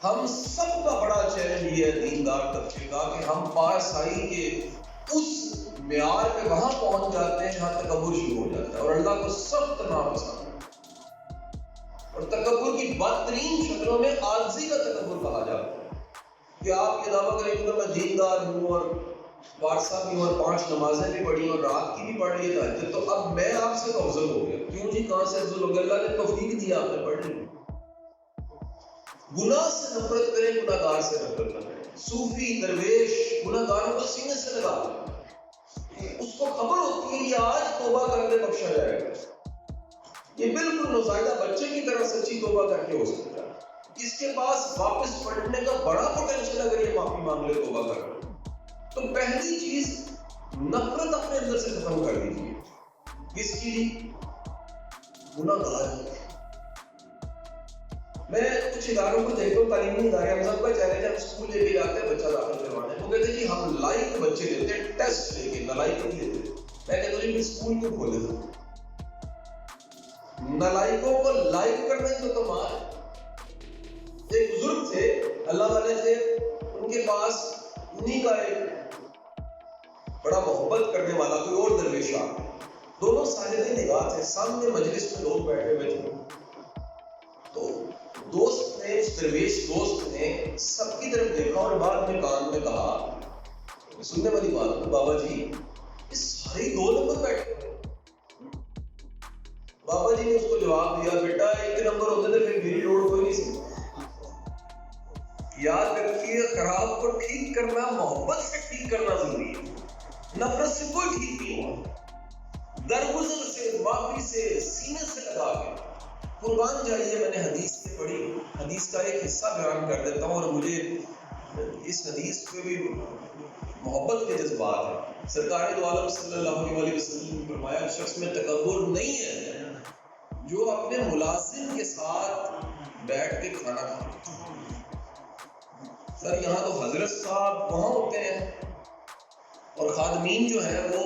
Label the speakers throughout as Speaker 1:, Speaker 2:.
Speaker 1: ہم سب کا بڑا چیلنج یہ ہے دیندار طبقے کا کہ ہم پارسائی کے اس معیار پہ وہاں پہنچ جاتے ہیں جہاں تکبر شروع ہو جاتا ہے، اور اللہ کو سخت ناپسند ہے۔ اور تکبر کی بدترین شکلوں میں عاجزی کا تکبر کہا جاتا ہے کہ آپ یہ دعویٰ کریں کہ میں دیندار ہوں اور پارسا بھی ہوں اور 5 نمازیں بھی پڑھی اور رات کی بھی پڑھ لی تہجد، تو اب میں آپ سے تو افضل ہو گیا۔ کیوں جی، کہاں سے افضل ہو گیا؟ اللہ نے توفیق دی، آپ نے پڑھ لی۔ گناہ سے نفرت کریں، گناہ گار سے نفرت نہ کریں۔ صوفی درویش گناہ گاروں کو سینے سے لگا لیں، اس کو خبر ہوتی ہے یہ آج توبہ کر کے بخشا جائے گا۔ یہ بالکل نوزائیدہ بچے کی طرح سچی توبہ کر کے ہو سکتا ہے، اس کے پاس واپس پلٹنے کا بڑا پوٹینشل اگر یہ معافی مانگ لے توبہ کر لے۔ تو پہلی چیز نفرت اپنے اندر سے ختم کر دیجیے۔ کس کی؟ گناہ گار۔ میں کچھ اداروں کو دیکھتا ہوں، تعلیمی ادارے، ہم سب کا چیلنج ہے، ہم اسکول لے کے جاتے ہیں بچہ داخل کروانے، وہ کہتے ہیں جی ہم لائق بچے لیتے ہیں، ٹیسٹ لے کے، نالائق نہیں لیتے۔ میں کہتا ہوں جی اسکول کو کھولے دو، نالائقوں کو لائق کرنے تو کمال۔ ایک بزرگ تھے، اللہ والے تھے، ان کے پاس انہی کا ایک بڑا محبت کرنے والا کوئی اور درویش آ گیا، دونوں صاحب نگاہ تھے، سامنے مجلس میں لوگ بیٹھے ہوئے تھے، تو دوست نے، اس درویش دوست نے سب کی طرف دیکھا اور بعد میں کان میں کہا، سننے والی بات ہے بابا جی، یہ سارے 2 نمبر بیٹھے ہوئے۔ بابا جی نے اس کو جواب دیا، بیٹا 1 نمبر ہوتے تھے پھر میری لوڑ کوئی نہیں سی۔ یاد رکھیے، خراب کو ٹھیک کرنا محبت سے ٹھیک کرنا ضروری ہے، نفرت سے کوئی ٹھیک نہیں ہوا۔ درگزر سے، معافی سے، سینے سے لگا کے قربان جائیے۔ میں نے حدیث سے پڑھی، حدیث کا ایک حصہ بیان کر دیتا ہوں، اور مجھے اس حدیث پہ بھی محبت کے جذبات ہیں۔ سرکار دو عالم صلی اللہ علیہ وسلم نے فرمایا، اس شخص میں تکبر نہیں ہے جو اپنے ملازم کے ساتھ بیٹھ کے کھانا کھاتا۔ سر یہاں تو حضرت صاحب وہاں ہوتے ہیں، اور خادمین جو ہیں وہ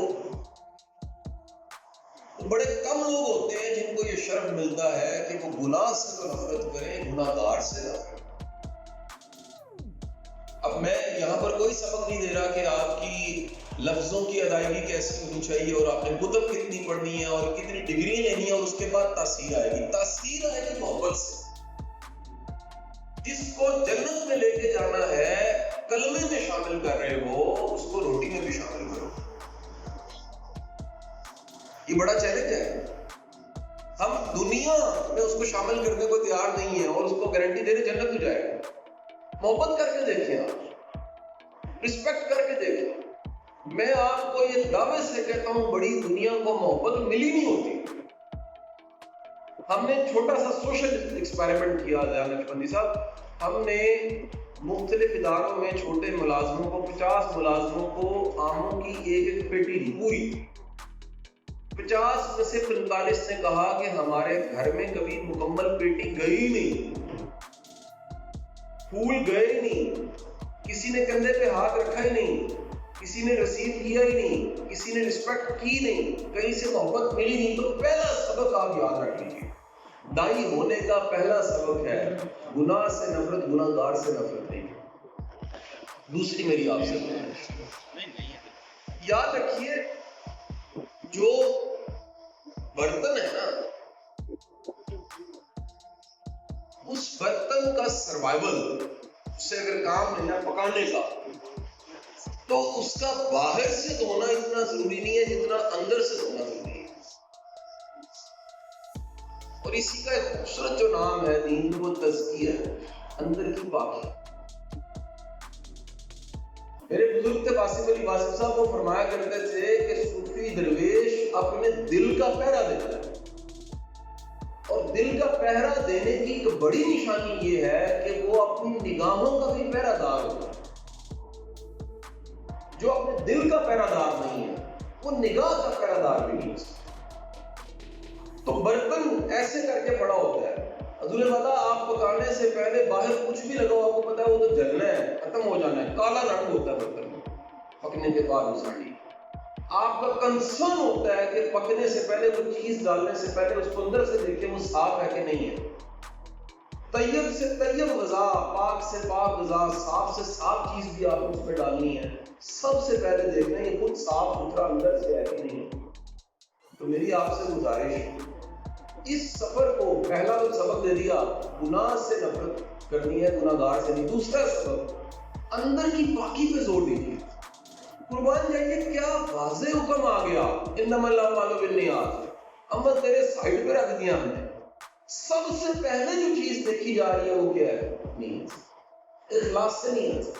Speaker 1: بڑے کم لوگ ہوتے ہیں جن کو یہ شرف ملتا ہے کہ وہ گناہ سے تو نفرت کریں، گناہ گار سے نفرت۔ اب میں یہاں پر کوئی سبق نہیں دے رہا کہ آپ کی لفظوں کی ادائیگی کیسی ہونی چاہیے، اور آپ نے کتب کتنی پڑھنی ہے اور کتنی ڈگری لینی ہے، اور اس کے بعد تاثیر آئے گی۔ تاثیر آئے گی محبت سے۔ جس کو جنت میں لے کے جانا ہے، کلمے میں شامل کر رہے ہو، اس کو روٹی میں بھی شامل کرو۔ یہ بڑا چیلنج ہے۔ ہم دنیا میں اس کو شامل کرنے کو تیار نہیں ہیں، اور اس کو گارنٹی دے رہے جنت ہو جائے گا۔ محبت کر کے دیکھیں، آپ رسپیکٹ کر کے دیکھیں۔ میں آپ کو یہ دعوے سے کہتا ہوں، بڑی دنیا کو محبت ملی نہیں ہوتی۔ ہم نے چھوٹا سا سوشل ایکسپیریمنٹ کیا، نقشبندی صاحب، ہم نے مختلف اداروں میں چھوٹے ملازموں کو، 50 ملازموں کو آموں کی ایک پیٹی دی پوری۔ 50 میں سے 45 نے کہا کہ ہمارے گھر میں کبھی مکمل پیٹی گئی نہیں، پھول گئے نہیں، کسی نے کندھے پہ ہاتھ رکھا ہی نہیں، کسی نے رسیو کیا ہی نہیں، کسی نے رسپیکٹ کی نہیں، کہیں سے محبت ملی نہیں۔ تو پہلا سبق آپ یاد رکھ لیجیے، دائی ہونے کا پہلا سبق ہے گناہ سے نفرت، گناہ گار سے نفرت نہیں۔ دوسری میری آپ سے یاد رکھیے، جو برتن ہے نا، اس برتن کا سروائیول، اس سے اگر کام لینا پکانے کا، تو اس کا باہر سے دھونا اتنا ضروری نہیں ہے جتنا اندر سے دھونا ضروری ہے۔ اور اسی کا ایک خوبصورت جو نام ہے دین، وہ تزکیہ ہے، اندر کی پاکی۔ میرے بزرگ تھے قاسم علی قاسم صاحب، وہ فرمایا کرتے تھے کہ صوفی درویش اپنے دل کا پہرا دیتا ہے، اور دل کا پہرا دینے کی ایک بڑی نشانی یہ ہے کہ وہ اپنی نگاہوں کا بھی پہرا دار ہوتا ہے۔ جو اپنے دل کا پہرا دار نہیں ہے، وہ نگاہ کا پہرا دار بھی نہیں ہے۔ تو برتن ایسے کر کے بڑا ہوتا ہے۔ حضور والا، آپ پکانے سے پہلے باہر کچھ بھی لگاؤ، آپ کو پتا ہے وہ تو جلنا ہے، ختم ہو جانا ہے، کالا رنگ ہوتا ہے برتن میں پکنے کے بعد اساڑی۔ آپ کا کنسرن ہوتا ہے کہ پکنے سے پہلے، کوئی چیز ڈالنے سے پہلے اس کو اندر سے دیکھیں وہ صاف ہے کہ نہیں ہے۔ طیب سے طیب غذا، پاک سے پاک غذا، صاف سے صاف چیز بھی آپ اس میں ڈالنی ہے، سب سے پہلے دیکھنا ہے یہ خود صاف ستھرا اندر سے ہے کہ نہیں۔ تو میری آپ سے گزارش ہے، اس سفر کو پہلا تو سبق دے دیا، گناہ سے نفرت کرنی ہے، گناہ گار سے نہیں۔ دوسرا سبق اندر کی پاکی پہ زور دیجیے۔ قربان جائیے، کیا واضح حکم آ گیا، انما الاعمال بالنیات، عمل تیرے سائڈ پہ رکھ دیا ہم نے۔ سب سے پہلے جو چیز دیکھی جا رہی ہے وہ کیا ہے؟ نیت، اخلاص سے نیت۔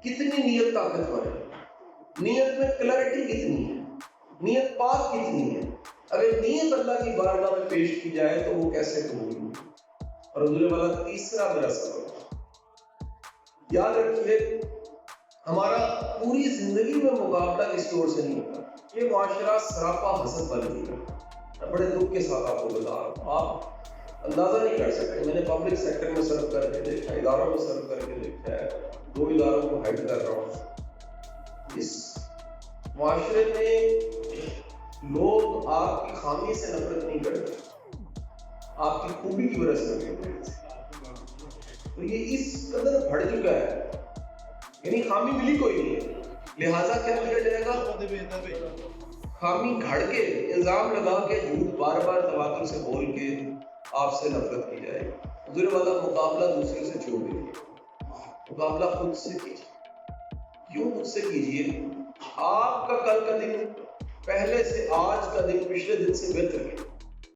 Speaker 1: کتنی نیت طاقتور ہے، نیت میں کلیرٹی کتنی ہے، نیت پاک کتنی ہے۔ اگر نیت اللہ کی بارگاہ میں پیش کی جائے تو وہ کیسے قبول ہوگی۔ اور حضور والا تیسرا میرا سبق یاد رکھیے، ہمارا پوری زندگی میں مقابلہ کسی اور سے نہیں ہوتا۔ یہ معاشرہ سراپا حسد بن گیا ہے۔ بڑے دکھ کے ساتھ آپ کو بتا رہا ہوں، آپ اندازہ نہیں کر سکتے۔ میں نے پبلک سیکٹر میں سرو کر کے دیکھا، اداروں میں سرو کر کے دیکھا ہے، 2 اداروں کو ہیڈ کر رہا ہوں۔ اس معاشرے میں لوگ آپ کی خامی سے نفرت نہیں کرتے، آپ کی خوبی کی وجہ سے نفرت کرتے۔ تو یہ اس قدر بڑھ چکا ہے، یعنی خامی ملی کوئی نہیں ہے، لہٰذا کیا کیا جائے گا؟ خامی گھڑ کے، الزام لگا کے، جھوٹ بار بار تواتر سے بول کے آپ سے نفرت کی جائے گی۔ حضور والا مقابلہ دوسرے سے چھوڑ دیجیے، مقابلہ خود سے کیجیے۔ کیوں خود سے کیجیے؟ آپ کا کل کا دن پہلے سے، آج کا دن پچھلے دن سے بہتر ہے۔